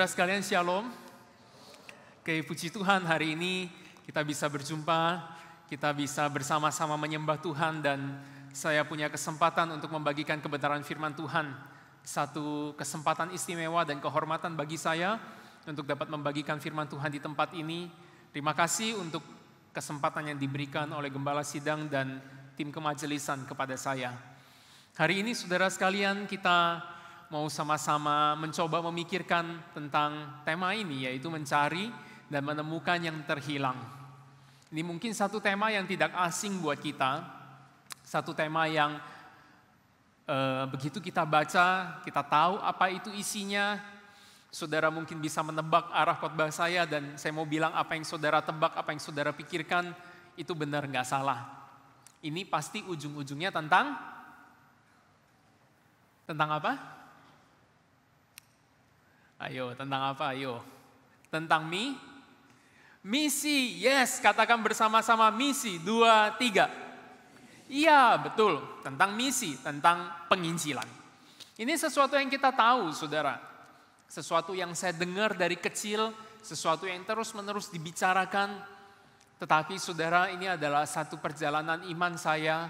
Saudara sekalian, Shalom. Oke, puji Tuhan, hari ini kita bisa berjumpa, kita bisa bersama-sama menyembah Tuhan, dan saya punya kesempatan untuk membagikan kebenaran firman Tuhan. Satu kesempatan istimewa dan kehormatan bagi saya untuk dapat membagikan firman Tuhan di tempat ini. Terima kasih untuk kesempatan yang diberikan oleh Gembala Sidang dan tim kemajelisan kepada saya. Hari ini saudara sekalian, kita mau sama-sama mencoba memikirkan tentang tema ini, yaitu mencari dan menemukan yang terhilang. Ini mungkin satu tema yang tidak asing buat kita, satu tema yang begitu kita baca, kita tahu apa itu isinya. Saudara mungkin bisa menebak arah khotbah saya, dan saya mau bilang apa yang saudara tebak, apa yang saudara pikirkan, itu benar nggak salah. Ini pasti ujung-ujungnya tentang apa? Ayo, tentang apa? Ayo. Tentang misi. Yes, katakan bersama-sama misi. 2, 3. Iya, betul. Tentang misi, tentang penginjilan. Ini sesuatu yang kita tahu, saudara. Sesuatu yang saya dengar dari kecil, sesuatu yang terus-menerus dibicarakan. Tetapi saudara, ini adalah satu perjalanan iman saya.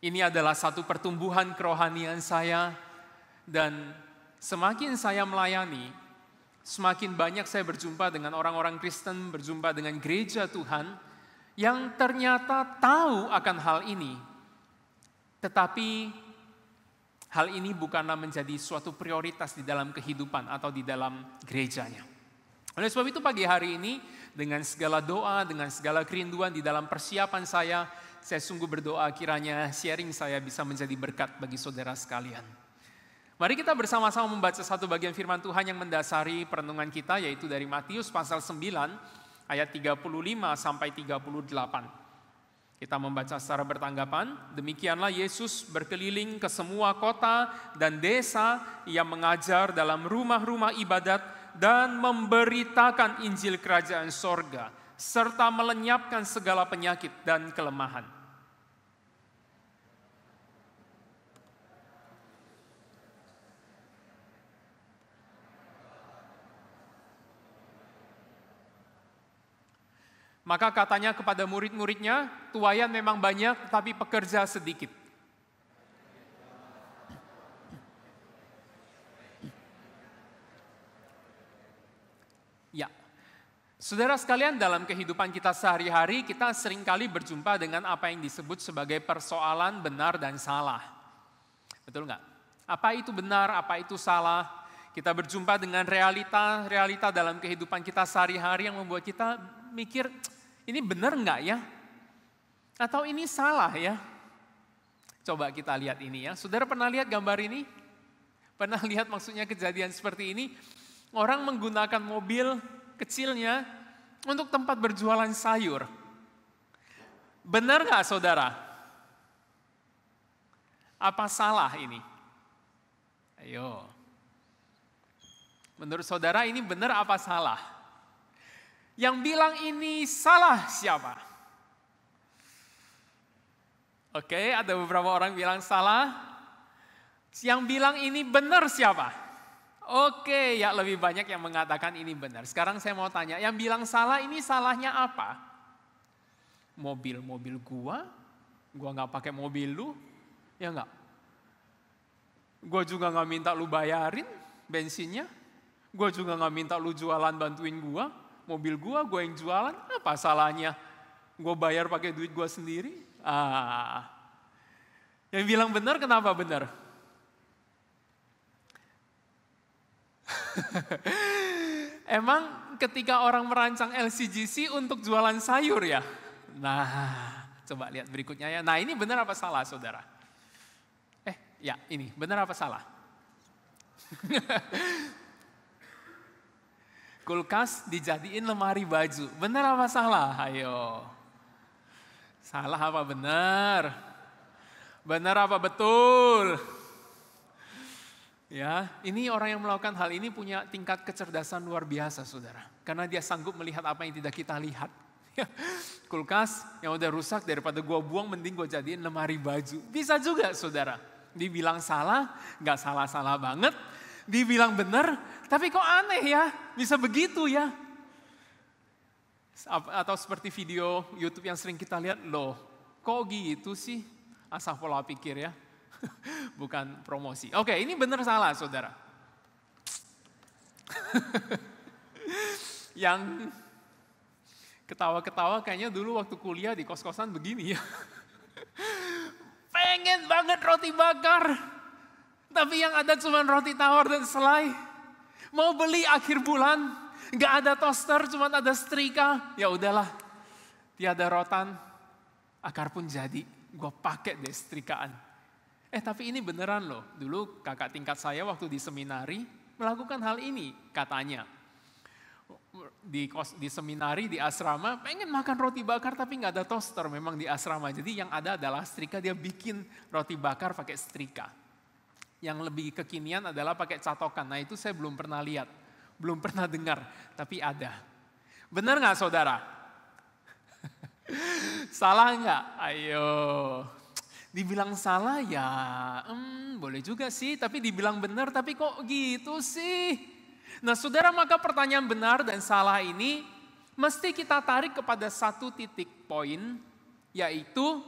Ini adalah satu pertumbuhan kerohanian saya. Dan semakin saya melayani, semakin banyak saya berjumpa dengan orang-orang Kristen, berjumpa dengan gereja Tuhan yang ternyata tahu akan hal ini. Tetapi hal ini bukanlah menjadi suatu prioritas di dalam kehidupan atau di dalam gerejanya. Oleh sebab itu pagi hari ini, dengan segala doa, dengan segala kerinduan di dalam persiapan saya sungguh berdoa kiranya sharing saya bisa menjadi berkat bagi saudara sekalian. Mari kita bersama-sama membaca satu bagian firman Tuhan yang mendasari perenungan kita, yaitu dari Matius pasal 9 ayat 35 sampai 38. Kita membaca secara bertanggapan. Demikianlah Yesus berkeliling ke semua kota dan desa, Ia mengajar dalam rumah-rumah ibadat dan memberitakan Injil Kerajaan Sorga, serta melenyapkan segala penyakit dan kelemahan. Maka katanya kepada murid-muridnya, tuaian memang banyak, tapi pekerja sedikit. Ya, saudara sekalian, dalam kehidupan kita sehari-hari, kita seringkali berjumpa dengan apa yang disebut sebagai persoalan benar dan salah. Betul nggak? Apa itu benar, apa itu salah? Kita berjumpa dengan realita dalam kehidupan kita sehari-hari yang membuat kita mikir, ini benar nggak ya? Atau ini salah ya? Coba kita lihat ini ya. Saudara pernah lihat gambar ini? Pernah lihat maksudnya kejadian seperti ini? Orang menggunakan mobil kecilnya untuk tempat berjualan sayur. Benar nggak saudara? Apa salah ini? Ayo. Menurut saudara ini benar apa salah? Yang bilang ini salah siapa? Oke, ada beberapa orang bilang salah. Yang bilang ini benar siapa? Oke, ya lebih banyak yang mengatakan ini benar. Sekarang saya mau tanya, yang bilang salah ini salahnya apa? Mobil gua nggak pakai mobil lu, ya nggak? Gua juga nggak minta lu bayarin bensinnya. Gua juga nggak minta lu jualan bantuin gua. Mobil gue yang jualan, apa salahnya? Gue bayar pakai duit gue sendiri. Yang bilang benar, kenapa benar? Emang ketika orang merancang LCGC untuk jualan sayur ya? Nah, coba lihat berikutnya ya. Nah, ini benar apa salah saudara? Ya ini, benar apa salah? Kulkas dijadiin lemari baju. Benar apa salah? Ayo. Salah apa benar? Benar apa betul? Ya, ini orang yang melakukan hal ini punya tingkat kecerdasan luar biasa, saudara. Karena dia sanggup melihat apa yang tidak kita lihat. Kulkas yang udah rusak, daripada gua buang, mending gua jadiin lemari baju. Bisa juga, saudara. Dibilang salah, nggak salah-salah banget. Dibilang benar, tapi kok aneh ya, bisa begitu ya. Atau seperti video YouTube yang sering kita lihat, loh kok gitu sih? Asal pola pikir ya, bukan promosi. Oke, ini benar salah saudara. Yang ketawa-ketawa kayaknya dulu waktu kuliah di kos-kosan begini ya. Pengen banget roti bakar, tapi yang ada cuma roti tawar dan selai. Mau beli akhir bulan, nggak ada toaster, cuma ada setrika. Ya udahlah, tiada rotan, akar pun jadi. Gue pakai deh setrikaan. Tapi ini beneran loh. Dulu kakak tingkat saya waktu di seminari melakukan hal ini katanya. Di seminari, di asrama, pengen makan roti bakar tapi nggak ada toaster memang di asrama. Jadi yang ada adalah setrika, dia bikin roti bakar pakai setrika. Yang lebih kekinian adalah pakai catokan. Nah itu saya belum pernah lihat, belum pernah dengar, tapi ada. Benar nggak saudara? Salah nggak? Ayo. Dibilang salah ya, boleh juga sih, tapi dibilang benar, tapi kok gitu sih? Nah saudara, maka pertanyaan benar dan salah ini mesti kita tarik kepada satu titik poin, yaitu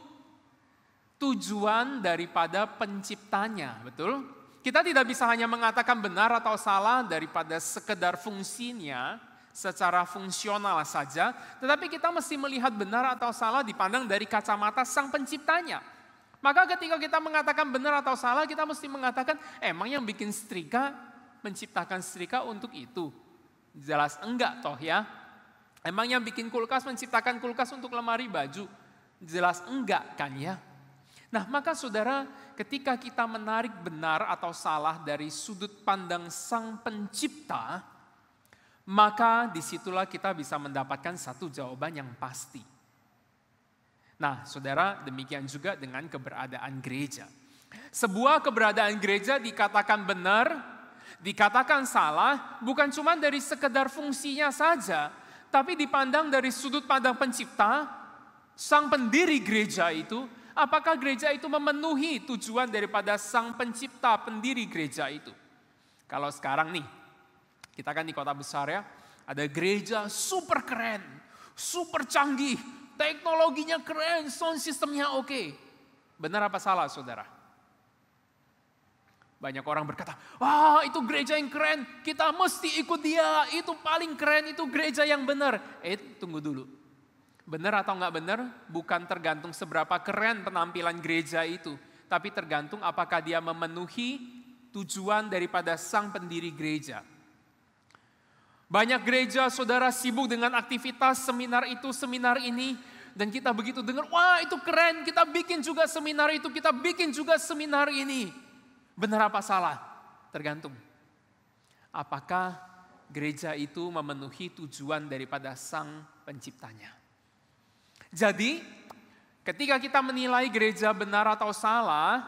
tujuan daripada penciptanya, betul? Kita tidak bisa hanya mengatakan benar atau salah daripada sekedar fungsinya, secara fungsional saja, tetapi kita mesti melihat benar atau salah dipandang dari kacamata sang penciptanya. Maka ketika kita mengatakan benar atau salah, kita mesti mengatakan, emang yang bikin setrika, menciptakan setrika untuk itu? Jelas enggak toh ya. Emang yang bikin kulkas, menciptakan kulkas untuk lemari baju? Jelas enggak kan ya. Nah maka saudara, ketika kita menarik benar atau salah dari sudut pandang sang pencipta, maka disitulah kita bisa mendapatkan satu jawaban yang pasti. Nah saudara, demikian juga dengan keberadaan gereja. Sebuah keberadaan gereja dikatakan benar, dikatakan salah, bukan cuma dari sekedar fungsinya saja, tapi dipandang dari sudut pandang pencipta, sang pendiri gereja itu, apakah gereja itu memenuhi tujuan daripada sang pencipta pendiri gereja itu. Kalau sekarang nih, kita kan di kota besar ya, ada gereja super keren, super canggih, teknologinya keren, sound systemnya oke. Benar apa salah saudara? Banyak orang berkata, wah itu gereja yang keren, kita mesti ikut dia, itu paling keren, itu gereja yang benar. Tunggu dulu. Benar atau enggak benar, bukan tergantung seberapa keren penampilan gereja itu, tapi tergantung apakah dia memenuhi tujuan daripada sang pendiri gereja. Banyak gereja saudara sibuk dengan aktivitas seminar itu, seminar ini. Dan kita begitu dengar, wah itu keren, kita bikin juga seminar itu, kita bikin juga seminar ini. Benar apa salah? Tergantung. Apakah gereja itu memenuhi tujuan daripada sang penciptanya? Jadi, ketika kita menilai gereja benar atau salah,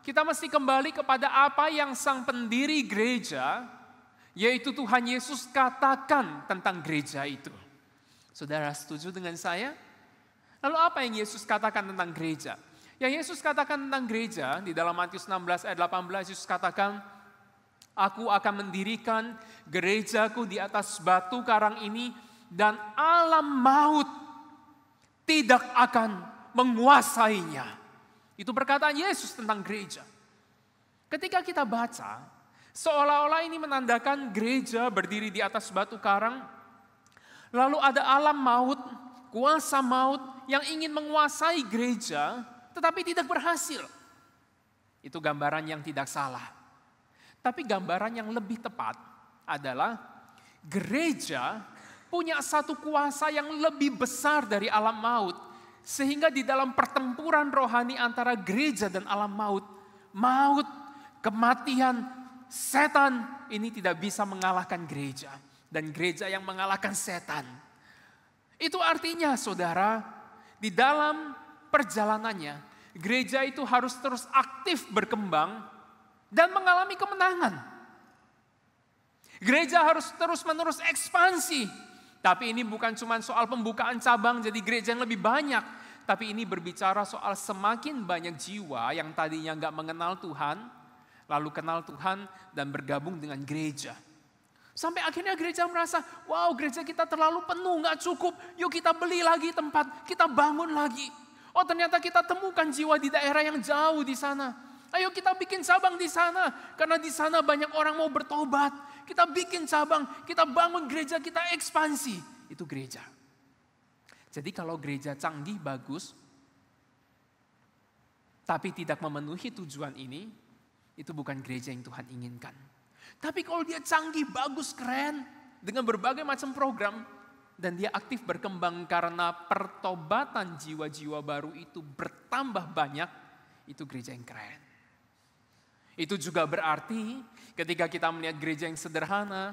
kita mesti kembali kepada apa yang sang pendiri gereja, yaitu Tuhan Yesus katakan tentang gereja itu. Saudara setuju dengan saya? Lalu apa yang Yesus katakan tentang gereja? Yang Yesus katakan tentang gereja, di dalam Matius 16 ayat 18, Yesus katakan, aku akan mendirikan gerejaku di atas batu karang ini, dan alam maut tidak akan menguasainya. Itu perkataan Yesus tentang gereja. Ketika kita baca, seolah-olah ini menandakan gereja berdiri di atas batu karang, lalu ada alam maut, kuasa maut yang ingin menguasai gereja, tetapi tidak berhasil. Itu gambaran yang tidak salah. Tapi gambaran yang lebih tepat adalah gereja punya satu kuasa yang lebih besar dari alam maut. Sehingga di dalam pertempuran rohani antara gereja dan alam maut, maut, kematian, setan ini tidak bisa mengalahkan gereja. Dan gereja yang mengalahkan setan. Itu artinya saudara, di dalam perjalanannya, gereja itu harus terus aktif berkembang dan mengalami kemenangan. Gereja harus terus-menerus ekspansi. Tapi ini bukan cuma soal pembukaan cabang jadi gereja yang lebih banyak. Tapi ini berbicara soal semakin banyak jiwa yang tadinya gak mengenal Tuhan, lalu kenal Tuhan dan bergabung dengan gereja. Sampai akhirnya gereja merasa, wow gereja kita terlalu penuh, gak cukup. Yuk kita beli lagi tempat, kita bangun lagi. Oh ternyata kita temukan jiwa di daerah yang jauh di sana. Ayo kita bikin cabang di sana, karena di sana banyak orang mau bertobat. Kita bikin cabang, kita bangun gereja, kita ekspansi. Itu gereja. Jadi kalau gereja canggih, bagus, tapi tidak memenuhi tujuan ini, itu bukan gereja yang Tuhan inginkan. Tapi kalau dia canggih, bagus, keren, dengan berbagai macam program, dan dia aktif berkembang karena pertobatan jiwa-jiwa baru itu bertambah banyak, itu gereja yang keren. Itu juga berarti ketika kita melihat gereja yang sederhana,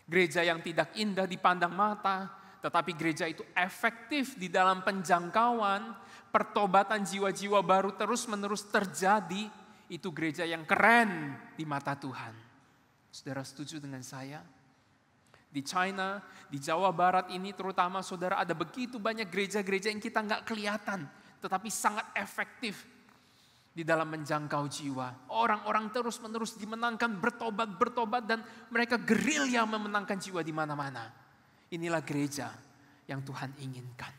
gereja yang tidak indah dipandang mata, tetapi gereja itu efektif di dalam penjangkauan, pertobatan jiwa-jiwa baru terus-menerus terjadi, itu gereja yang keren di mata Tuhan. Saudara setuju dengan saya? Di China, di Jawa Barat ini terutama saudara ada begitu banyak gereja-gereja yang kita nggak kelihatan, tetapi sangat efektif di dalam menjangkau jiwa. Orang-orang terus-menerus dimenangkan, bertobat, dan mereka gerilya memenangkan jiwa di mana-mana. Inilah gereja yang Tuhan inginkan.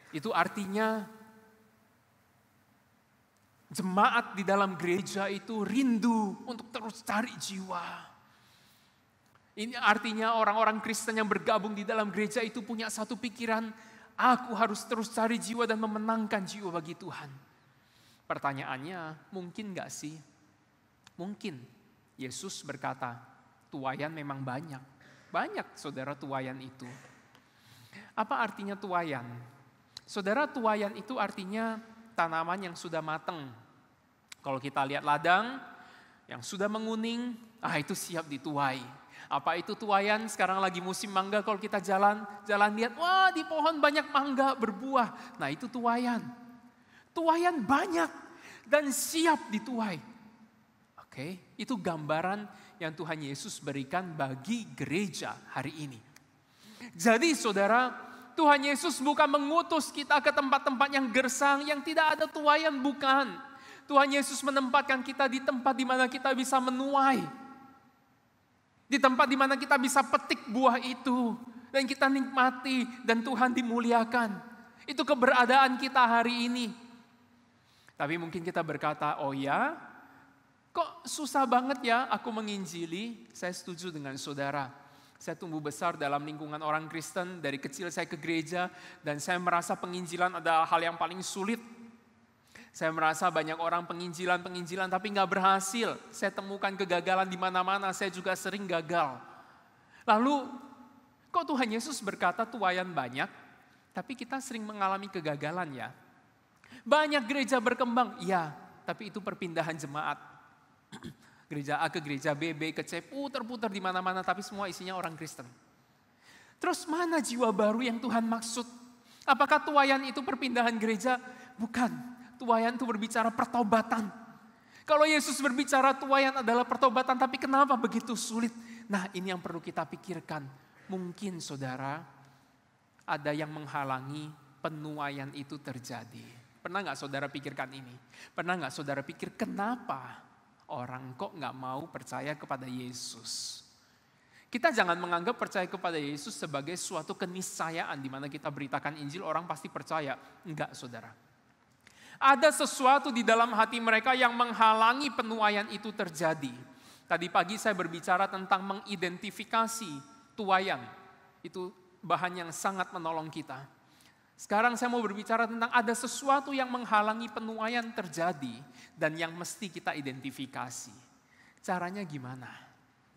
Itu artinya jemaat di dalam gereja itu rindu untuk terus cari jiwa. Ini artinya orang-orang Kristen yang bergabung di dalam gereja itu punya satu pikiran, aku harus terus cari jiwa dan memenangkan jiwa bagi Tuhan. Pertanyaannya, mungkin gak sih? Mungkin. Yesus berkata, tuaian memang banyak. Banyak saudara tuaian itu. Apa artinya tuaian? Saudara, tuaian itu artinya tanaman yang sudah matang. Kalau kita lihat ladang yang sudah menguning, itu siap dituai. Apa itu tuaian? Sekarang lagi musim mangga, kalau kita jalan lihat, wah di pohon banyak mangga berbuah. Nah itu tuaian. Tuaian banyak dan siap dituai. Oke, itu gambaran yang Tuhan Yesus berikan bagi gereja hari ini. Jadi saudara, Tuhan Yesus bukan mengutus kita ke tempat-tempat yang gersang, yang tidak ada tuaian, bukan. Tuhan Yesus menempatkan kita di tempat di mana kita bisa menuai. Di tempat di mana kita bisa petik buah itu. Dan kita nikmati dan Tuhan dimuliakan. Itu keberadaan kita hari ini. Tapi mungkin kita berkata, oh ya, kok susah banget ya aku menginjili? Saya setuju dengan saudara. Saya tumbuh besar dalam lingkungan orang Kristen, dari kecil saya ke gereja, dan saya merasa penginjilan adalah hal yang paling sulit. Saya merasa banyak orang penginjilan, tapi nggak berhasil. Saya temukan kegagalan di mana-mana, saya juga sering gagal. Lalu, kok Tuhan Yesus berkata tuaian banyak, tapi kita sering mengalami kegagalan ya? Banyak gereja berkembang, iya, tapi itu perpindahan jemaat. Gereja A ke gereja B, B ke C, putar-putar di mana-mana, tapi semua isinya orang Kristen. Terus mana jiwa baru yang Tuhan maksud? Apakah tuaian itu perpindahan gereja? Bukan, tuaian itu berbicara pertobatan. Kalau Yesus berbicara tuaian adalah pertobatan, tapi kenapa begitu sulit? Nah ini yang perlu kita pikirkan. Mungkin saudara, ada yang menghalangi penuaian itu terjadi. Pernah gak saudara pikirkan ini? Pernah gak saudara pikir kenapa orang kok gak mau percaya kepada Yesus? Kita jangan menganggap percaya kepada Yesus sebagai suatu keniscayaan di mana kita beritakan Injil orang pasti percaya. Enggak saudara. Ada sesuatu di dalam hati mereka yang menghalangi penuaian itu terjadi. Tadi pagi saya berbicara tentang mengidentifikasi tuaian. Itu bahan yang sangat menolong kita. Sekarang saya mau berbicara tentang ada sesuatu yang menghalangi penuaian terjadi dan yang mesti kita identifikasi. Caranya gimana?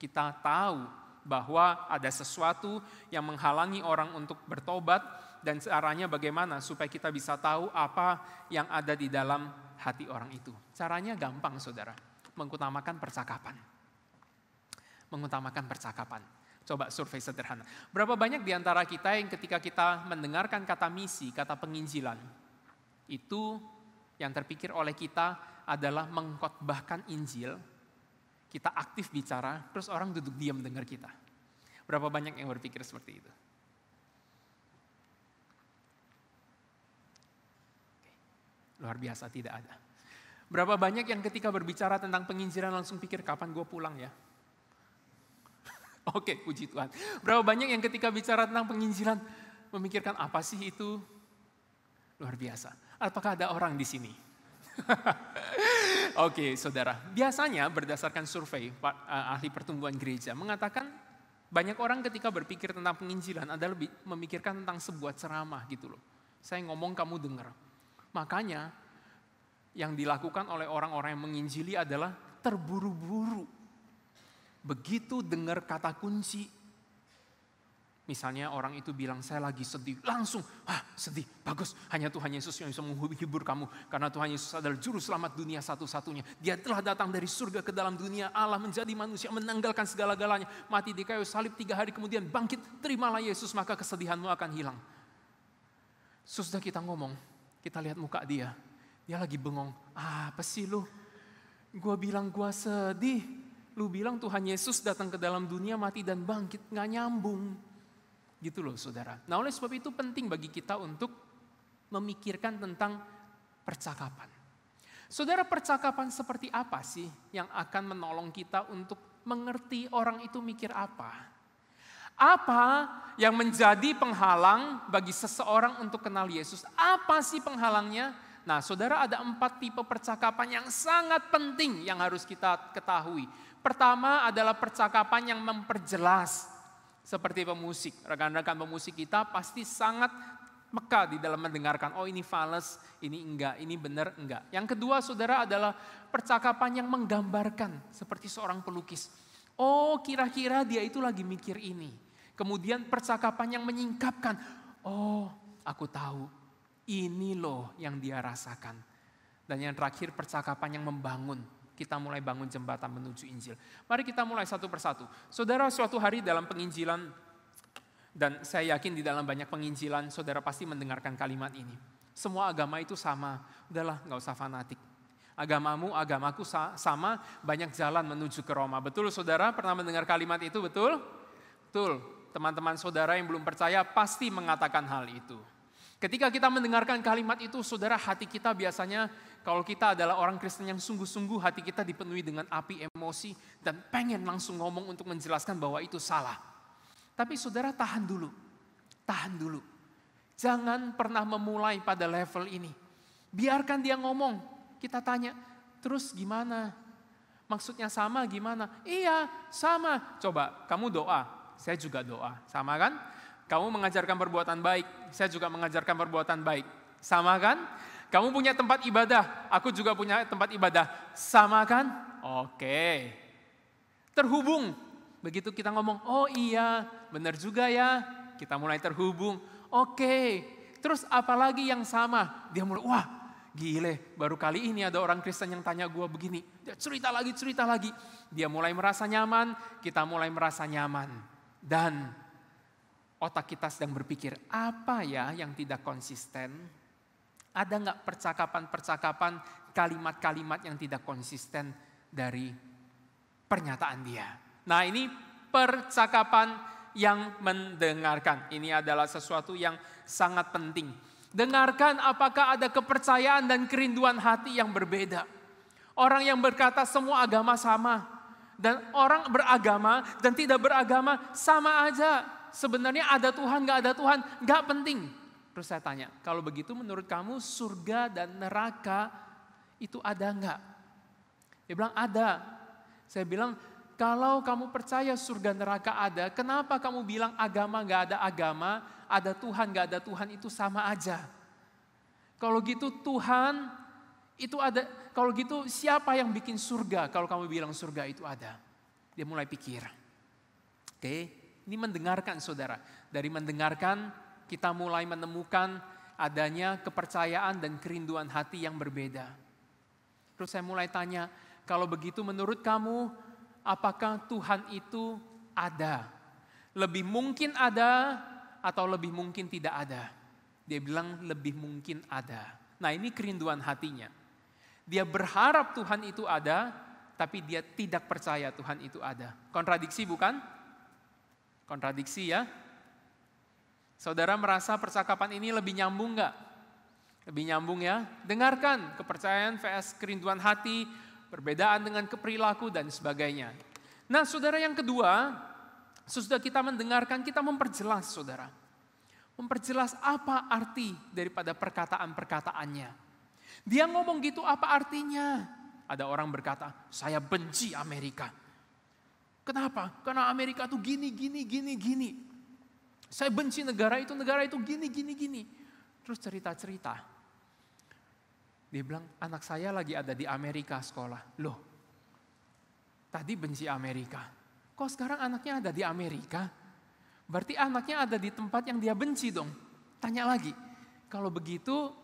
Kita tahu bahwa ada sesuatu yang menghalangi orang untuk bertobat dan caranya bagaimana supaya kita bisa tahu apa yang ada di dalam hati orang itu. Caranya gampang saudara, mengutamakan percakapan. Mengutamakan percakapan. Coba survei sederhana. Berapa banyak di antara kita yang ketika kita mendengarkan kata misi, kata penginjilan, itu yang terpikir oleh kita adalah mengkhotbahkan Injil, kita aktif bicara, terus orang duduk diam dengar kita. Berapa banyak yang berpikir seperti itu? Luar biasa, tidak ada. Berapa banyak yang ketika berbicara tentang penginjilan langsung pikir kapan gue pulang ya? Oke, puji Tuhan. Berapa banyak yang ketika bicara tentang penginjilan memikirkan apa sih itu? Luar biasa. Apakah ada orang di sini? Oke, saudara. Biasanya berdasarkan survei ahli pertumbuhan gereja mengatakan banyak orang ketika berpikir tentang penginjilan ada lebih memikirkan tentang sebuah ceramah gitu loh. Saya ngomong kamu dengar. Makanya yang dilakukan oleh orang-orang yang menginjili adalah terburu-buru. Begitu dengar kata kunci, misalnya orang itu bilang saya lagi sedih, langsung sedih, bagus, hanya Tuhan Yesus yang bisa menghibur kamu. Karena Tuhan Yesus adalah juru selamat dunia satu-satunya. Dia telah datang dari surga ke dalam dunia, Allah menjadi manusia, menanggalkan segala-galanya. Mati di kayu salib 3 hari kemudian bangkit, terimalah Yesus maka kesedihanmu akan hilang. Sudah kita ngomong, kita lihat muka dia lagi bengong, apa sih lu? Gua bilang gua sedih, lu bilang Tuhan Yesus datang ke dalam dunia mati dan bangkit, gak nyambung. Gitu loh saudara. Nah oleh sebab itu penting bagi kita untuk memikirkan tentang percakapan. Saudara, percakapan seperti apa sih yang akan menolong kita untuk mengerti orang itu mikir apa? Apa yang menjadi penghalang bagi seseorang untuk kenal Yesus? Apa sih penghalangnya? Nah saudara, ada 4 tipe percakapan yang sangat penting yang harus kita ketahui. Pertama adalah percakapan yang memperjelas. Seperti pemusik, rekan-rekan pemusik kita pasti sangat peka di dalam mendengarkan. Oh ini fals, ini enggak, ini benar, enggak. Yang kedua saudara adalah percakapan yang menggambarkan seperti seorang pelukis. Oh kira-kira dia itu lagi mikir ini. Kemudian percakapan yang menyingkapkan. Oh aku tahu. Ini loh yang dia rasakan. Dan yang terakhir percakapan yang membangun. Kita mulai bangun jembatan menuju Injil. Mari kita mulai satu persatu. Saudara, suatu hari dalam penginjilan, dan saya yakin di dalam banyak penginjilan, saudara pasti mendengarkan kalimat ini. Semua agama itu sama. Udahlah, gak usah fanatik. Agamamu, agamaku sama, banyak jalan menuju ke Roma. Betul saudara, pernah mendengar kalimat itu, betul? Betul, teman-teman saudara yang belum percaya pasti mengatakan hal itu. Ketika kita mendengarkan kalimat itu, saudara, hati kita biasanya, kalau kita adalah orang Kristen yang sungguh-sungguh, hati kita dipenuhi dengan api emosi dan pengen langsung ngomong untuk menjelaskan bahwa itu salah. Tapi saudara tahan dulu. Jangan pernah memulai pada level ini. Biarkan dia ngomong, kita tanya, terus gimana? Maksudnya sama gimana? Iya, sama. Coba, kamu doa, saya juga doa. Sama kan? Kamu mengajarkan perbuatan baik, saya juga mengajarkan perbuatan baik. Sama kan? Kamu punya tempat ibadah, aku juga punya tempat ibadah. Sama kan? Oke. Terhubung. Begitu kita ngomong, oh iya, benar juga ya. Kita mulai terhubung. Oke. Terus apalagi yang sama? Dia mulai, wah gile, baru kali ini ada orang Kristen yang tanya gue begini. Dia cerita lagi. Dia mulai merasa nyaman, kita mulai merasa nyaman. Dan otak kita sedang berpikir, apa ya yang tidak konsisten? Ada nggak percakapan-percakapan, kalimat-kalimat yang tidak konsisten dari pernyataan dia? Nah ini percakapan yang mendengarkan. Ini adalah sesuatu yang sangat penting. Dengarkan apakah ada kepercayaan dan kerinduan hati yang berbeda. Orang yang berkata semua agama sama. Dan orang beragama dan tidak beragama sama aja. Sebenarnya ada Tuhan, gak ada Tuhan, gak penting. Terus saya tanya, kalau begitu menurut kamu surga dan neraka itu ada gak? Dia bilang ada. Saya bilang, kalau kamu percaya surga neraka ada, kenapa kamu bilang agama gak ada Tuhan gak ada Tuhan itu sama aja? Kalau gitu Tuhan itu ada, kalau gitu siapa yang bikin surga kalau kamu bilang surga itu ada? Dia mulai pikir. Oke. Ini mendengarkan saudara. Dari mendengarkan kita mulai menemukan adanya kepercayaan dan kerinduan hati yang berbeda. Terus saya mulai tanya, kalau begitu menurut kamu apakah Tuhan itu ada? Lebih mungkin ada atau lebih mungkin tidak ada? Dia bilang lebih mungkin ada. Nah ini kerinduan hatinya. Dia berharap Tuhan itu ada, tapi dia tidak percaya Tuhan itu ada. Kontradiksi bukan? Kontradiksi ya. Saudara merasa percakapan ini lebih nyambung gak? Lebih nyambung ya. Dengarkan kepercayaan vs kerinduan hati, perbedaan dengan keperilaku dan sebagainya. Nah saudara, yang kedua, sesudah kita mendengarkan, kita memperjelas saudara. Memperjelas apa arti daripada perkataan-perkataannya. Dia ngomong gitu apa artinya? Ada orang berkata, saya benci Amerika. Kenapa? Karena Amerika tuh gini. Saya benci negara itu gini. Terus cerita-cerita. Dia bilang, anak saya lagi ada di Amerika sekolah. Loh, tadi benci Amerika. Kok sekarang anaknya ada di Amerika? Berarti anaknya ada di tempat yang dia benci dong. Tanya lagi, kalau begitu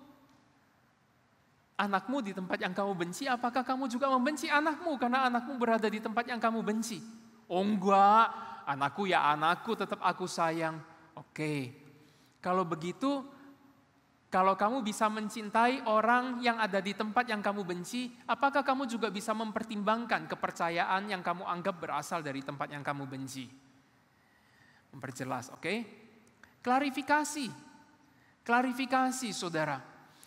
anakmu di tempat yang kamu benci, apakah kamu juga membenci anakmu karena anakmu berada di tempat yang kamu benci? Oh enggak, anakku ya anakku, tetap aku sayang. Oke, kalau begitu, kalau kamu bisa mencintai orang yang ada di tempat yang kamu benci, apakah kamu juga bisa mempertimbangkan kepercayaan yang kamu anggap berasal dari tempat yang kamu benci? Memperjelas, oke? Klarifikasi saudara.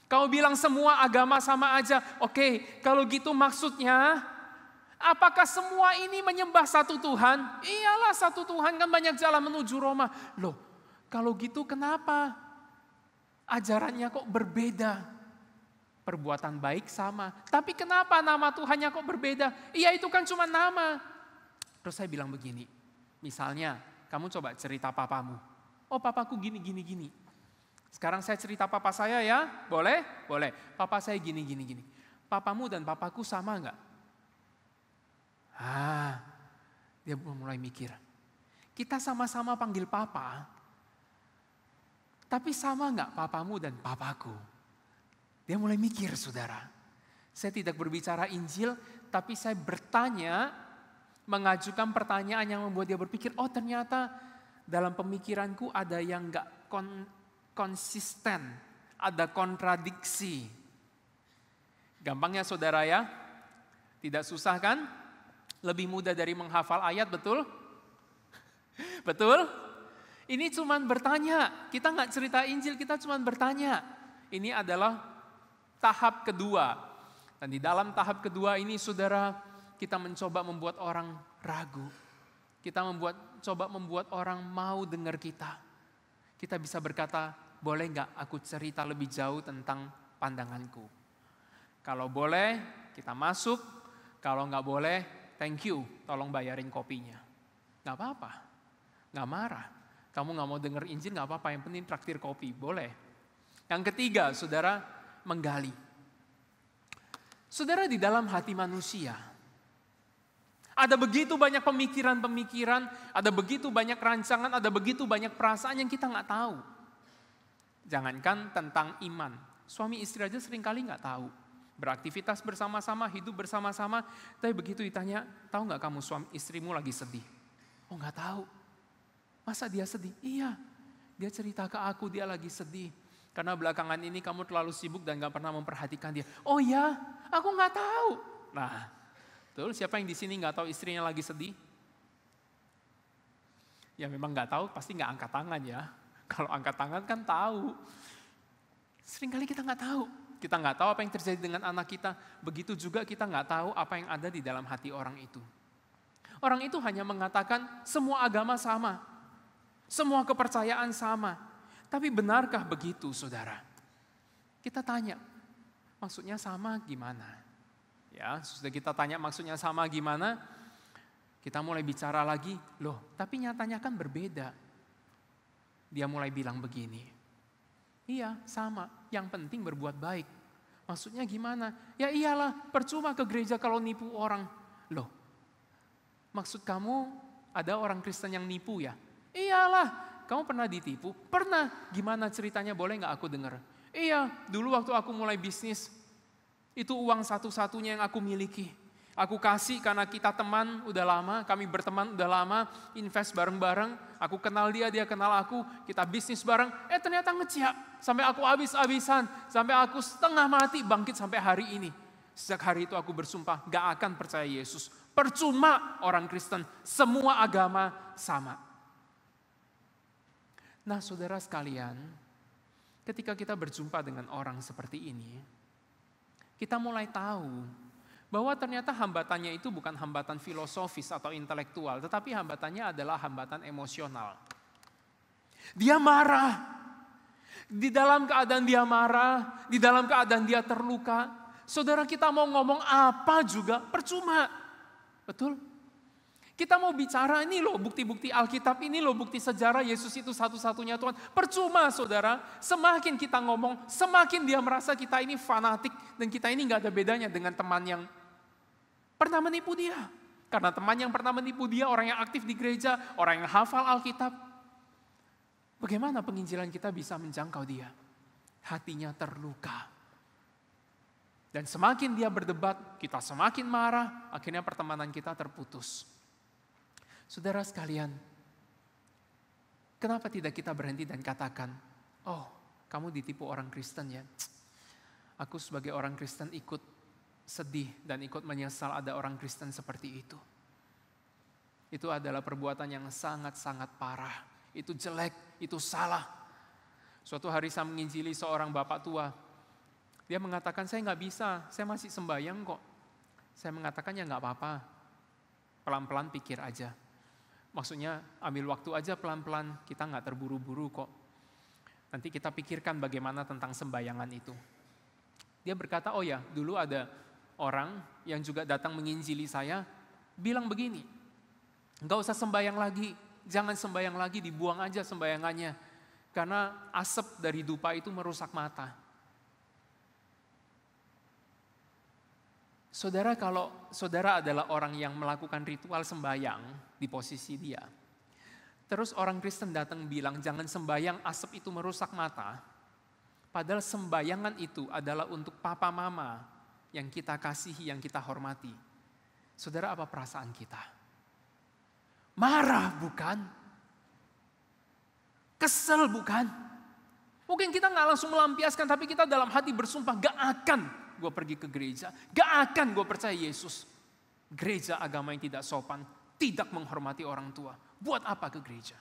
Kau bilang semua agama sama aja, oke, kalau gitu maksudnya, apakah semua ini menyembah satu Tuhan? Iyalah satu Tuhan, kan banyak jalan menuju Roma. Loh, kalau gitu kenapa ajarannya kok berbeda? Perbuatan baik sama, tapi kenapa nama Tuhannya kok berbeda? Iya itu kan cuma nama. Terus saya bilang begini, misalnya, kamu coba cerita papamu. Oh papaku gini. Sekarang saya cerita papa saya ya, boleh? Boleh. Papa saya gini. Papamu dan papaku sama enggak? Dia mulai mikir. Kita sama-sama panggil papa, tapi sama enggak papamu dan papaku? Dia mulai mikir saudara. Saya tidak berbicara Injil, tapi saya bertanya, mengajukan pertanyaan yang membuat dia berpikir, oh ternyata dalam pemikiranku ada yang enggak konsisten, ada kontradiksi. Gampangnya saudara ya, tidak susah kan? Lebih mudah dari menghafal ayat, betul? Betul? Ini cuman bertanya, kita enggak cerita Injil, kita cuman bertanya. Ini adalah tahap kedua. Dan di dalam tahap kedua ini saudara, kita mencoba membuat orang ragu. Kita coba membuat orang mau dengar kita. Kita bisa berkata, boleh enggak aku cerita lebih jauh tentang pandanganku? Kalau boleh, kita masuk. Kalau enggak boleh, thank you, tolong bayarin kopinya. Enggak apa-apa, enggak marah. Kamu enggak mau dengar Injil, enggak apa-apa, yang penting traktir kopi, boleh. Yang ketiga, saudara, menggali. Saudara, di dalam hati manusia, ada begitu banyak pemikiran-pemikiran, ada begitu banyak rancangan, ada begitu banyak perasaan yang kita nggak tahu. Jangankan tentang iman, suami istri aja seringkali nggak tahu. Beraktivitas bersama-sama, hidup bersama-sama, tapi begitu ditanya, tahu nggak kamu suami istrimu lagi sedih? Oh nggak tahu. Masa dia sedih? Iya, dia cerita ke aku dia lagi sedih. Karena belakangan ini kamu terlalu sibuk dan nggak pernah memperhatikan dia. Oh ya, aku nggak tahu. Nah, betul, siapa yang di sini nggak tahu istrinya lagi sedih? Ya memang nggak tahu, pasti nggak angkat tangan ya. Kalau angkat tangan kan tahu. Seringkali kita nggak tahu. Kita nggak tahu apa yang terjadi dengan anak kita. Begitu juga kita nggak tahu apa yang ada di dalam hati orang itu. Orang itu hanya mengatakan semua agama sama. Semua kepercayaan sama. Tapi benarkah begitu saudara? Kita tanya, maksudnya sama gimana? Ya, sudah kita tanya maksudnya sama gimana, kita mulai bicara lagi, loh tapi nyatanya kan berbeda. Dia mulai bilang begini, iya sama, yang penting berbuat baik. Maksudnya gimana? Ya iyalah, percuma ke gereja kalau nipu orang. Loh, maksud kamu ada orang Kristen yang nipu ya? Iyalah, kamu pernah ditipu? Pernah. Gimana ceritanya, boleh gak aku dengar? Iya, dulu waktu aku mulai bisnis, itu uang satu-satunya yang aku miliki. Aku kasih karena kita teman udah lama, kami berteman udah lama, invest bareng-bareng, aku kenal dia, dia kenal aku, kita bisnis bareng, ternyata ngeciak. Sampai aku habis-habisan, sampai aku setengah mati, bangkit sampai hari ini. Sejak hari itu aku bersumpah, gak akan percaya Yesus. Percuma orang Kristen, semua agama sama. Nah saudara sekalian, ketika kita berjumpa dengan orang seperti ini, kita mulai tahu bahwa ternyata hambatannya itu bukan hambatan filosofis atau intelektual, tetapi hambatannya adalah hambatan emosional. Dia marah. Di dalam keadaan dia marah, di dalam keadaan dia terluka, saudara, kita mau ngomong apa juga percuma. Betul? Kita mau bicara, ini loh bukti-bukti Alkitab, ini loh bukti sejarah Yesus itu satu-satunya Tuhan. Percuma, saudara. Semakin kita ngomong, semakin dia merasa kita ini fanatik. Dan kita ini gak ada bedanya dengan teman yang pernah menipu dia. Karena teman yang pernah menipu dia, orang yang aktif di gereja, orang yang hafal Alkitab. Bagaimana penginjilan kita bisa menjangkau dia? Hatinya terluka. Dan semakin dia berdebat, kita semakin marah, akhirnya pertemanan kita terputus. Saudara sekalian, kenapa tidak kita berhenti dan katakan, oh, kamu ditipu orang Kristen ya? Aku sebagai orang Kristen ikut sedih dan ikut menyesal ada orang Kristen seperti itu. Itu adalah perbuatan yang sangat-sangat parah. Itu jelek, itu salah. Suatu hari saya menginjili seorang bapak tua. Dia mengatakan, saya nggak bisa, saya masih sembahyang kok. Saya mengatakan, ya nggak apa-apa. Pelan-pelan pikir aja. Maksudnya ambil waktu aja pelan-pelan, kita nggak terburu-buru kok. Nanti kita pikirkan bagaimana tentang sembahyangan itu. Dia berkata, oh ya, dulu ada orang yang juga datang menginjili saya, bilang begini, nggak usah sembahyang lagi. Jangan sembahyang lagi, dibuang aja sembahyangannya. Karena asap dari dupa itu merusak mata. Saudara, kalau saudara adalah orang yang melakukan ritual sembahyang di posisi dia, terus orang Kristen datang bilang jangan sembahyang, asap itu merusak mata. Padahal sembahyangan itu adalah untuk papa mama yang kita kasihi, yang kita hormati. Saudara, apa perasaan kita? Marah bukan? Kesel bukan? Mungkin kita gak langsung melampiaskan, tapi kita dalam hati bersumpah, gak akan gue pergi ke gereja, gak akan gue percaya Yesus. Gereja agama yang tidak sopan, tidak menghormati orang tua. Buat apa ke gereja?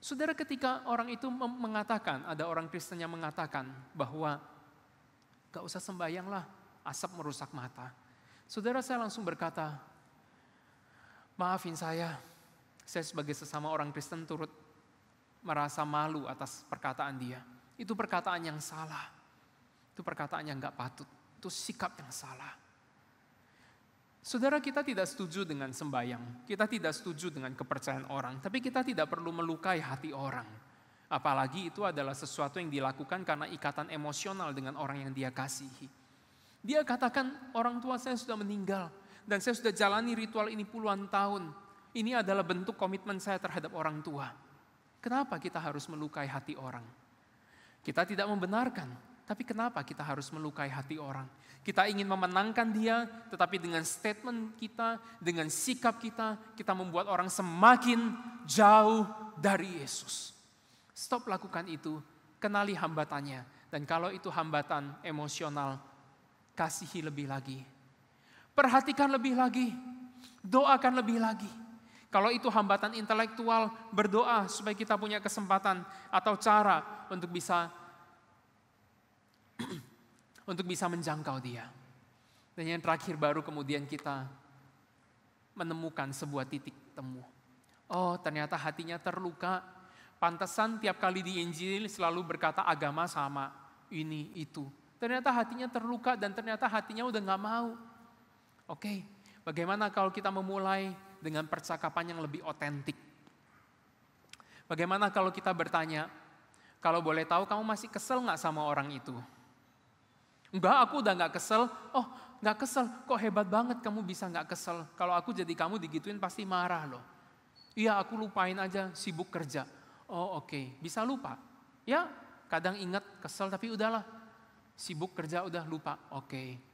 Saudara, ketika orang itu mengatakan, ada orang Kristen yang mengatakan bahwa gak usah sembahyang lah, asap merusak mata. Saudara, saya langsung berkata, maafin saya sebagai sesama orang Kristen turut merasa malu atas perkataan dia. Itu perkataan yang salah. Itu perkataan yang gak patut. Itu sikap yang salah. Saudara, kita tidak setuju dengan sembahyang. Kita tidak setuju dengan kepercayaan orang. Tapi kita tidak perlu melukai hati orang. Apalagi itu adalah sesuatu yang dilakukan karena ikatan emosional dengan orang yang dia kasihi. Dia katakan, orang tua saya sudah meninggal. Dan saya sudah jalani ritual ini puluhan tahun. Ini adalah bentuk komitmen saya terhadap orang tua. Kenapa kita harus melukai hati orang? Kita tidak membenarkan, tapi kenapa kita harus melukai hati orang? Kita ingin memenangkan dia, tetapi dengan statement kita, dengan sikap kita, kita membuat orang semakin jauh dari Yesus. Stop lakukan itu, kenali hambatannya. Dan kalau itu hambatan emosional, kasihi lebih lagi. Perhatikan lebih lagi, doakan lebih lagi. Kalau itu hambatan intelektual, berdoa supaya kita punya kesempatan atau cara untuk bisa menjangkau dia. Dan yang terakhir baru kemudian kita menemukan sebuah titik temu. Oh, ternyata hatinya terluka. Pantesan tiap kali diinjil selalu berkata agama sama, ini itu. Ternyata hatinya terluka dan ternyata hatinya udah gak mau. Oke, bagaimana kalau kita memulai dengan percakapan yang lebih otentik? Bagaimana kalau kita bertanya, kalau boleh tahu kamu masih kesel gak sama orang itu? Enggak, aku udah gak kesel. Oh, gak kesel, kok hebat banget kamu bisa gak kesel. Kalau aku jadi kamu digituin pasti marah loh. Iya, aku lupain aja, sibuk kerja. Oh oke, bisa lupa. Ya, kadang ingat kesel tapi udahlah. Sibuk kerja udah lupa, oke.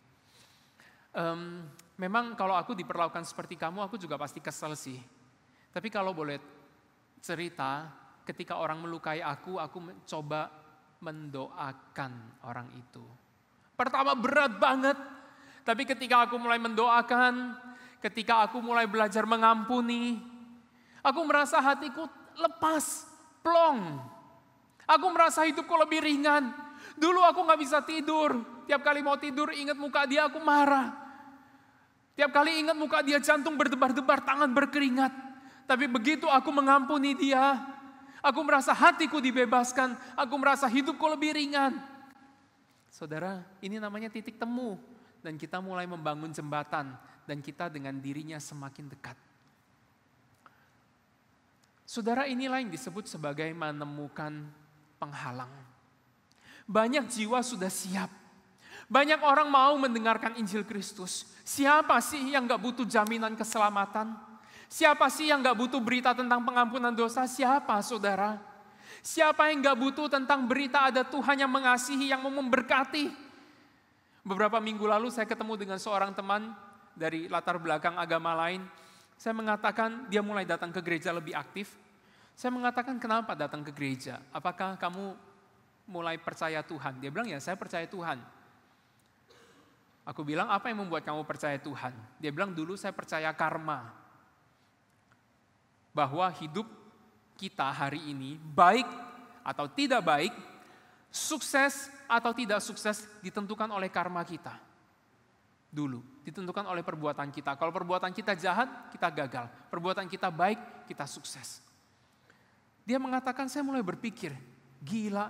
Memang kalau aku diperlakukan seperti kamu, aku juga pasti kesel sih. Tapi kalau boleh cerita, ketika orang melukai aku mencoba mendoakan orang itu. Pertama berat banget, tapi ketika aku mulai mendoakan, ketika aku mulai belajar mengampuni, aku merasa hatiku lepas, plong. Aku merasa hidupku lebih ringan. Dulu aku gak bisa tidur. Tiap kali mau tidur ingat muka dia aku marah. Tiap kali ingat muka dia jantung berdebar-debar, tangan berkeringat. Tapi begitu aku mengampuni dia, aku merasa hatiku dibebaskan. Aku merasa hidupku lebih ringan. Saudara, ini namanya titik temu. Dan kita mulai membangun jembatan. Dan kita dengan dirinya semakin dekat. Saudara, inilah yang disebut sebagai menemukan penghalang. Banyak jiwa sudah siap. Banyak orang mau mendengarkan Injil Kristus. Siapa sih yang gak butuh jaminan keselamatan? Siapa sih yang gak butuh berita tentang pengampunan dosa? Siapa, saudara? Siapa yang gak butuh tentang berita ada Tuhan yang mengasihi, yang mau memberkati? Beberapa minggu lalu saya ketemu dengan seorang teman dari latar belakang agama lain. Saya mengatakan dia mulai datang ke gereja lebih aktif. Saya mengatakan, kenapa datang ke gereja? Apakah kamu mulai percaya Tuhan? Dia bilang, ya saya percaya Tuhan. Aku bilang, apa yang membuat kamu percaya Tuhan? Dia bilang, dulu saya percaya karma. Bahwa hidup kita hari ini, baik atau tidak baik, sukses atau tidak sukses, ditentukan oleh karma kita. Dulu, ditentukan oleh perbuatan kita. Kalau perbuatan kita jahat, kita gagal. Perbuatan kita baik, kita sukses. Dia mengatakan, saya mulai berpikir, gila,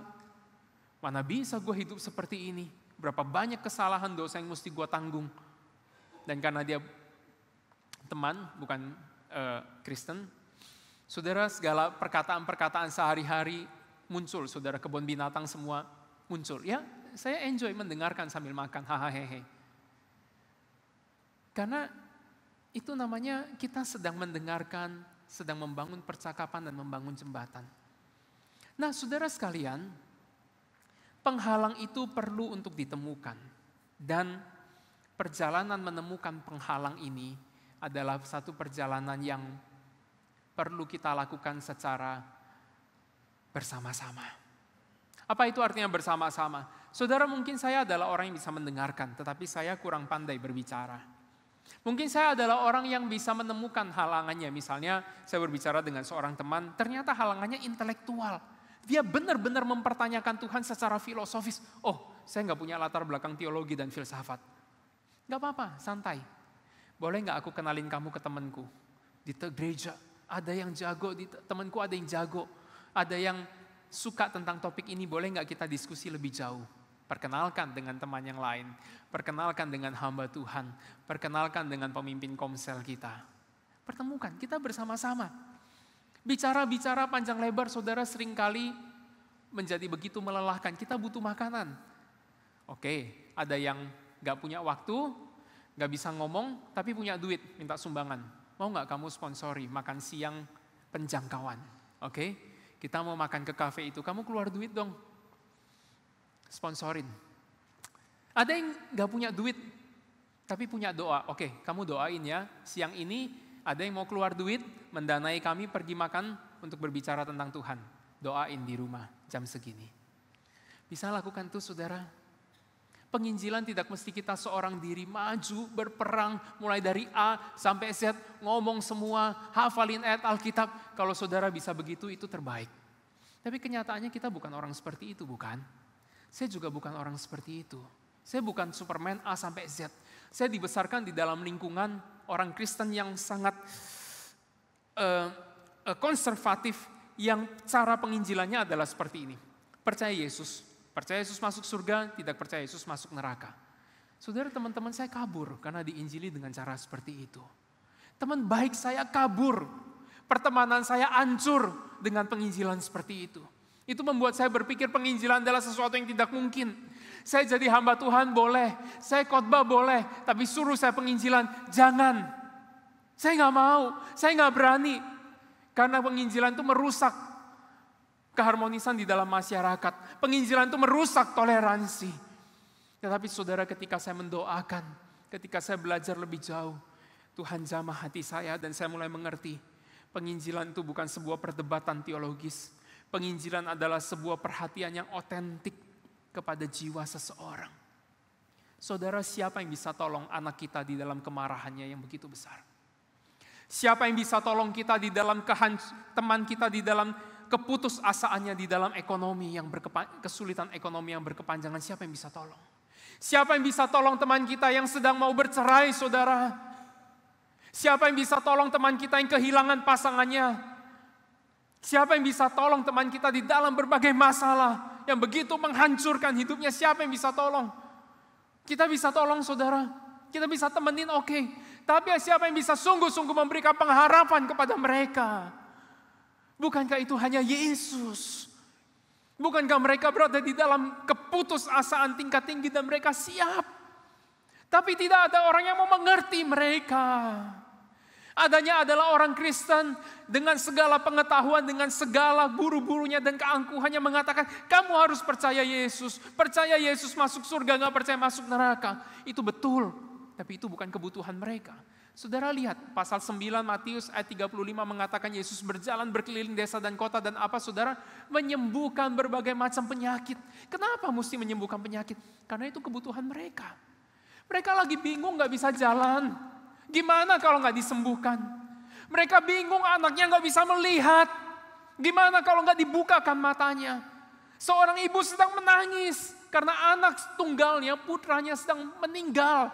mana bisa gue hidup seperti ini? Berapa banyak kesalahan dosa yang mesti gue tanggung. Dan karena dia teman, bukan Kristen, saudara, segala perkataan-perkataan sehari-hari muncul, saudara, kebun binatang semua muncul. Ya, saya enjoy mendengarkan sambil makan, hahaha. Karena itu namanya kita sedang mendengarkan, sedang membangun percakapan dan membangun jembatan. Nah, saudara sekalian, penghalang itu perlu untuk ditemukan. Dan perjalanan menemukan penghalang ini adalah satu perjalanan yang perlu kita lakukan secara bersama-sama. Apa itu artinya bersama-sama? Saudara, mungkin saya adalah orang yang bisa mendengarkan, tetapi saya kurang pandai berbicara. Mungkin saya adalah orang yang bisa menemukan halangannya. Misalnya saya berbicara dengan seorang teman, ternyata halangannya intelektual. Dia benar-benar mempertanyakan Tuhan secara filosofis. Oh, saya nggak punya latar belakang teologi dan filsafat. Nggak apa-apa, santai. Boleh nggak aku kenalin kamu ke temanku? Di gereja ada yang jago, temanku ada yang jago. Ada yang suka tentang topik ini, boleh nggak kita diskusi lebih jauh? Perkenalkan dengan teman yang lain, perkenalkan dengan hamba Tuhan, perkenalkan dengan pemimpin komsel kita. Pertemukan, kita bersama-sama. Bicara-bicara panjang lebar, saudara, seringkali menjadi begitu melelahkan. Kita butuh makanan. Oke, ada yang gak punya waktu, gak bisa ngomong, tapi punya duit, minta sumbangan. Mau gak kamu sponsori makan siang penjangkauan? Oke, kita mau makan ke kafe itu, kamu keluar duit dong. Sponsorin. Ada yang gak punya duit, tapi punya doa. Oke, kamu doain ya, siang ini ada yang mau keluar duit, mendanai kami pergi makan untuk berbicara tentang Tuhan. Doain di rumah jam segini. Bisa lakukan tuh, saudara. Penginjilan tidak mesti kita seorang diri maju, berperang, mulai dari A sampai Z, ngomong semua, hafalin ayat Alkitab. Kalau saudara bisa begitu, itu terbaik. Tapi kenyataannya kita bukan orang seperti itu, bukan? Saya juga bukan orang seperti itu. Saya bukan Superman A sampai Z. Saya dibesarkan di dalam lingkungan orang Kristen yang sangat konservatif, yang cara penginjilannya adalah seperti ini. Percaya Yesus masuk surga, tidak percaya Yesus masuk neraka. Saudara, teman-teman saya kabur karena diinjili dengan cara seperti itu. Teman baik saya kabur, pertemanan saya hancur dengan penginjilan seperti itu. Itu membuat saya berpikir penginjilan adalah sesuatu yang tidak mungkin. Saya jadi hamba Tuhan boleh, saya khotbah boleh, tapi suruh saya penginjilan, jangan. Saya nggak mau, saya nggak berani. Karena penginjilan itu merusak keharmonisan di dalam masyarakat. Penginjilan itu merusak toleransi. Tetapi saudara, ketika saya mendoakan, ketika saya belajar lebih jauh, Tuhan jamah hati saya dan saya mulai mengerti. Penginjilan itu bukan sebuah perdebatan teologis. Penginjilan adalah sebuah perhatian yang otentik kepada jiwa seseorang. Saudara, siapa yang bisa tolong anak kita di dalam kemarahannya yang begitu besar? Siapa yang bisa tolong kita di dalam teman kita di dalam keputusasaannya di dalam ekonomi yang kesulitan ekonomi yang berkepanjangan, siapa yang bisa tolong? Siapa yang bisa tolong teman kita yang sedang mau bercerai, saudara? Siapa yang bisa tolong teman kita yang kehilangan pasangannya? Siapa yang bisa tolong teman kita di dalam berbagai masalah yang begitu menghancurkan hidupnya? Siapa yang bisa tolong? Kita bisa tolong, saudara. Kita bisa temenin, oke. Tapi siapa yang bisa sungguh-sungguh memberikan pengharapan kepada mereka? Bukankah itu hanya Yesus? Bukankah mereka berada di dalam keputusasaan tingkat tinggi dan mereka siap? Tapi tidak ada orang yang mau mengerti mereka. Adanya adalah orang Kristen dengan segala pengetahuan, dengan segala buru-burunya dan keangkuhannya mengatakan, kamu harus percaya Yesus. Percaya Yesus masuk surga, gak percaya masuk neraka. Itu betul, tapi itu bukan kebutuhan mereka. Saudara lihat, pasal 9 Matius ayat 35 mengatakan Yesus berjalan berkeliling desa dan kota dan apa saudara? Menyembuhkan berbagai macam penyakit. Kenapa mesti menyembuhkan penyakit? Karena itu kebutuhan mereka. Mereka lagi bingung gak bisa jalan. Gimana kalau gak disembuhkan? Mereka bingung anaknya gak bisa melihat. Gimana kalau gak dibukakan matanya? Seorang ibu sedang menangis karena anak tunggalnya, putranya sedang meninggal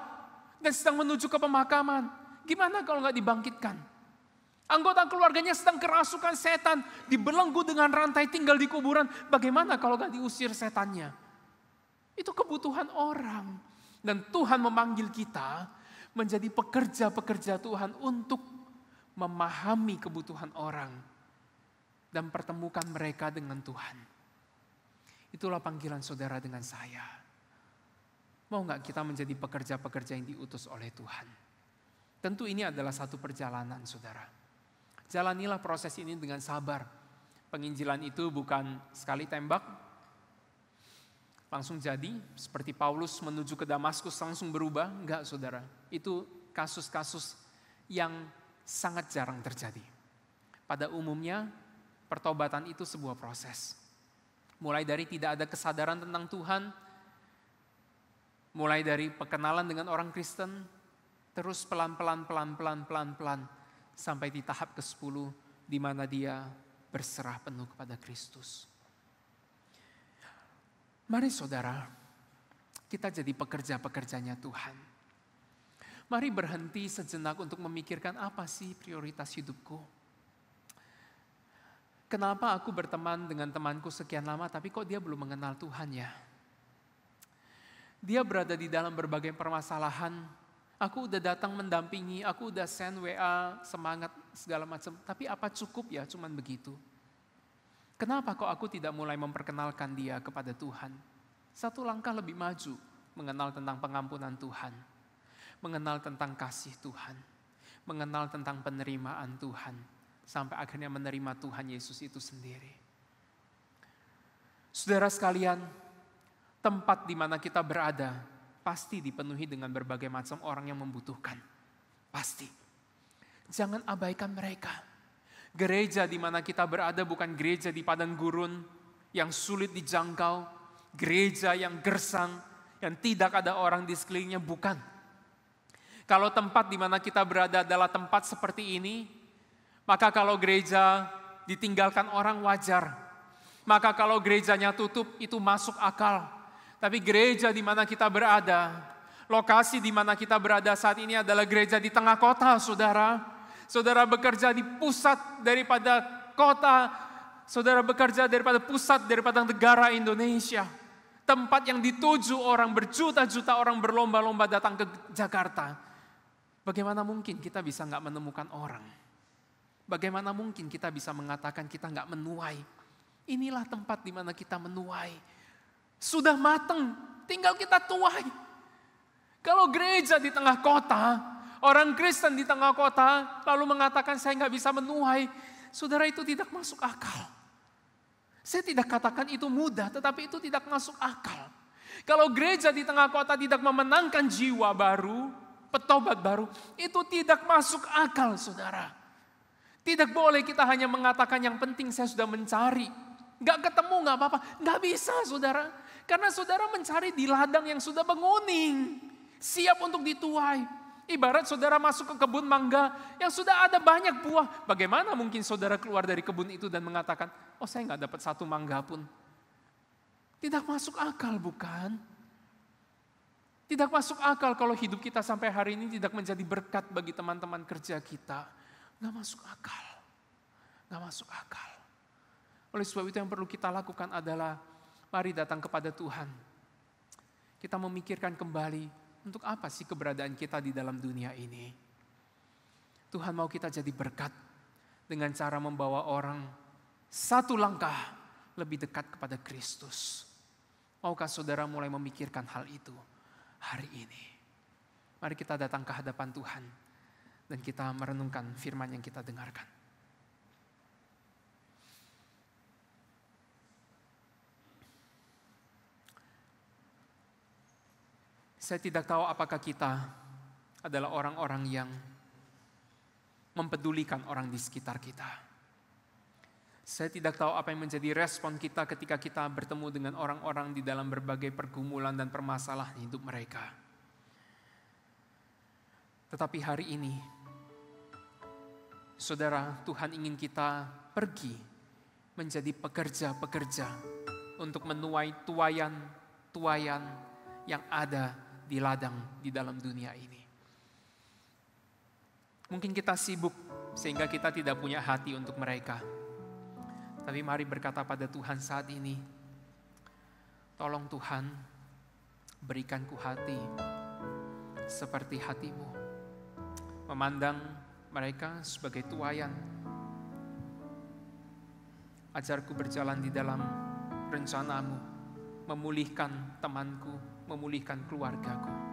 dan sedang menuju ke pemakaman. Gimana kalau gak dibangkitkan? Anggota keluarganya sedang kerasukan setan, dibelenggu dengan rantai tinggal di kuburan. Bagaimana kalau gak diusir setannya? Itu kebutuhan orang. Dan Tuhan memanggil kita menjadi pekerja-pekerja Tuhan untuk memahami kebutuhan orang dan pertemukan mereka dengan Tuhan. Itulah panggilan saudara dengan saya. Mau gak kita menjadi pekerja-pekerja yang diutus oleh Tuhan? Tentu ini adalah satu perjalanan, saudara. Jalanilah proses ini dengan sabar. Penginjilan itu bukan sekali tembak, langsung jadi, seperti Paulus menuju ke Damaskus langsung berubah. Enggak, saudara. Itu kasus-kasus yang sangat jarang terjadi. Pada umumnya, pertobatan itu sebuah proses. Mulai dari tidak ada kesadaran tentang Tuhan, mulai dari perkenalan dengan orang Kristen, terus pelan-pelan, sampai di tahap ke-10, di mana dia berserah penuh kepada Kristus. Mari saudara, kita jadi pekerja-pekerjanya Tuhan. Mari berhenti sejenak untuk memikirkan apa sih prioritas hidupku. Kenapa aku berteman dengan temanku sekian lama tapi kok dia belum mengenal Tuhan ya? Dia berada di dalam berbagai permasalahan. Aku udah datang mendampingi, aku udah send WA, semangat segala macam. Tapi apa cukup ya cuman begitu? Kenapa kok aku tidak mulai memperkenalkan dia kepada Tuhan? Satu langkah lebih maju, mengenal tentang pengampunan Tuhan, mengenal tentang kasih Tuhan, mengenal tentang penerimaan Tuhan, sampai akhirnya menerima Tuhan Yesus itu sendiri. Saudara sekalian, tempat di mana kita berada pasti dipenuhi dengan berbagai macam orang yang membutuhkan. Pasti. Jangan abaikan mereka. Gereja di mana kita berada bukan gereja di padang gurun yang sulit dijangkau, gereja yang gersang, yang tidak ada orang di sekelilingnya, bukan. Kalau tempat di mana kita berada adalah tempat seperti ini, maka kalau gereja ditinggalkan orang wajar. Maka kalau gerejanya tutup itu masuk akal. Tapi gereja di mana kita berada, lokasi di mana kita berada saat ini adalah gereja di tengah kota, saudara. Saudara bekerja di pusat daripada kota, saudara bekerja daripada pusat daripada negara Indonesia. Tempat yang dituju orang, berjuta-juta orang berlomba-lomba datang ke Jakarta. Bagaimana mungkin kita bisa gak menemukan orang? Bagaimana mungkin kita bisa mengatakan kita gak menuai? Inilah tempat di mana kita menuai. Sudah matang, tinggal kita tuai. Kalau gereja di tengah kota, orang Kristen di tengah kota lalu mengatakan saya gak bisa menuai, saudara, itu tidak masuk akal. Saya tidak katakan itu mudah, tetapi itu tidak masuk akal. Kalau gereja di tengah kota tidak memenangkan jiwa baru, petobat baru, itu tidak masuk akal, saudara. Tidak boleh kita hanya mengatakan yang penting saya sudah mencari. Gak ketemu gak apa-apa, gak bisa, saudara. Karena saudara mencari di ladang yang sudah menguning, siap untuk dituai. Ibarat saudara masuk ke kebun mangga yang sudah ada banyak buah. Bagaimana mungkin saudara keluar dari kebun itu dan mengatakan, oh saya nggak dapat satu mangga pun. Tidak masuk akal, bukan? Tidak masuk akal kalau hidup kita sampai hari ini tidak menjadi berkat bagi teman-teman kerja kita. Nggak masuk akal. Nggak masuk akal. Oleh sebab itu yang perlu kita lakukan adalah mari datang kepada Tuhan. Kita memikirkan kembali untuk apa sih keberadaan kita di dalam dunia ini. Tuhan mau kita jadi berkat dengan cara membawa orang satu langkah lebih dekat kepada Kristus. Maukah saudara mulai memikirkan hal itu hari ini? Mari kita datang ke hadapan Tuhan dan kita merenungkan firman yang kita dengarkan. Saya tidak tahu apakah kita adalah orang-orang yang mempedulikan orang di sekitar kita. Saya tidak tahu apa yang menjadi respon kita ketika kita bertemu dengan orang-orang di dalam berbagai pergumulan dan permasalahan hidup mereka. Tetapi hari ini, saudara, Tuhan ingin kita pergi menjadi pekerja-pekerja untuk menuai tuayan yang ada di ladang di dalam dunia ini. Mungkin kita sibuk sehingga kita tidak punya hati untuk mereka. Tapi mari berkata pada Tuhan saat ini, tolong Tuhan, berikanku hati seperti hatimu. Memandang mereka sebagai tuayan. Ajarku berjalan di dalam rencanamu, memulihkan temanku, memulihkan keluargaku.